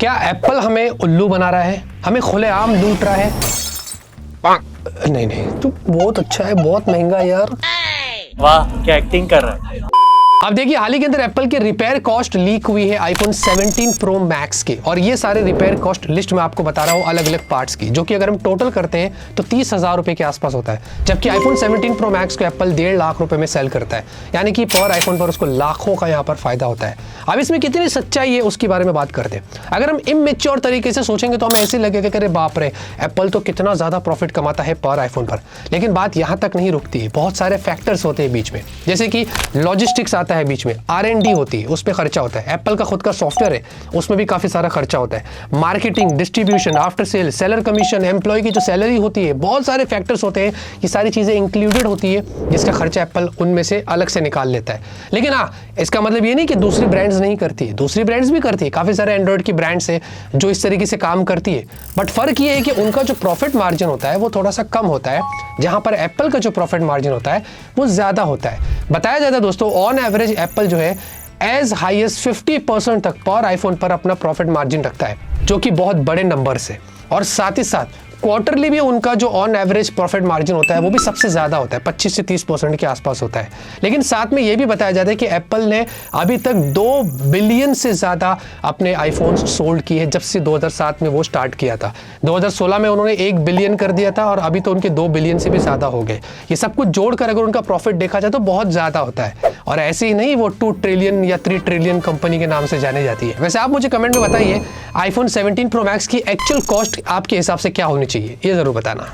क्या एप्पल हमें उल्लू बना रहा है, हमें खुलेआम लूट रहा है? नहीं नहीं, तू बहुत अच्छा है, बहुत महंगा है यार। वाह क्या एक्टिंग कर रहा है। अब देखिए, हाल ही के अंदर एप्पल की रिपेयर कॉस्ट लीक हुई है आईफोन 17 प्रो मैक्स की, और ये सारे रिपेयर कॉस्ट लिस्ट में आपको बता रहा हूँ अलग अलग पार्ट्स की, जो कि अगर हम टोटल करते हैं तो 30,000 रुपए के आसपास होता है। जबकि आईफोन 17 प्रो मैक्स को एप्पल 1.5 लाख रुपए में सेल करता है, यानी कि पर आईफोन पर उसको लाखों का यहाँ पर फायदा होता है। अब इसमें कितनी सच्चाई है उसके बारे में बात करते हैं। अगर हम इमेच्योर तरीके से सोचेंगे तो हमें ऐसे लगेगा कि अरे बाप रे, एप्पल तो कितना ज्यादा प्रॉफिट कमाता है पर आईफोन पर। लेकिन बात यहाँ तक नहीं रुकती है, बहुत सारे फैक्टर्स होते हैं बीच में, जैसे कि लॉजिस्टिक्स आता है बीच में, R&D होती है, उस पर खर्चा होता है। एप्पल का खुद का सॉफ्टवेयर है, उसमें भी काफी सारा खर्चा होता है। Marketing, distribution, after sale, seller commission, employ की जो सैलरी होती है, बहुत सारे फैक्टर्स होते हैं। ये सारी चीजें इंक्लूडेड होती है, जिसका खर्चा एप्पल उनमें से अलग से निकाल लेता है। लेकिन हाँ, इसका मतलब ये नहीं कि दूसरी ब्रांड्स नहीं करती है, दूसरी ब्रांड्स भी करती है। काफी सारे एंड्रॉइड की ब्रांड्स है जो इस तरीके से काम करती है, बट फर्क ये है कि उनका जो प्रॉफिट मार्जिन होता है वो थोड़ा सा कम होता है, जहां पर एप्पल का जो प्रॉफिट मार्जिन होता है वो ज्यादा होता है। बताया जाता है दोस्तों, ऑन एवरेज एप्पल जो है एज हाई एज 50% तक पर आईफोन पर अपना प्रॉफिट मार्जिन रखता है, जो कि बहुत बड़े नंबर से। और साथ ही साथ क्वार्टरली भी उनका जो ऑन एवरेज प्रॉफिट मार्जिन होता है वो भी सबसे ज्यादा होता है, 25 से 30% के आसपास होता है। लेकिन साथ में ये भी बताया जाता है कि एप्पल ने अभी तक 2 बिलियन से ज्यादा अपने आईफोन्स सोल्ड किए हैं, जब से 2007 में वो स्टार्ट किया था। 2016 में उन्होंने 1 बिलियन कर दिया था, और अभी तो उनके 2 बिलियन से भी ज्यादा हो गए। ये सब कुछ जोड़कर अगर उनका प्रॉफिट देखा जाए तो बहुत ज्यादा होता है। और ऐसे ही नहीं, वो 2 ट्रिलियन या 3 ट्रिलियन कंपनी के नाम से जाने जाती है। वैसे आप मुझे कमेंट में बताइए, आईफोन 17 प्रो मैक्स की एक्चुअल कॉस्ट आपके हिसाब से क्या होनी चाहिए, ये जरूर बताना।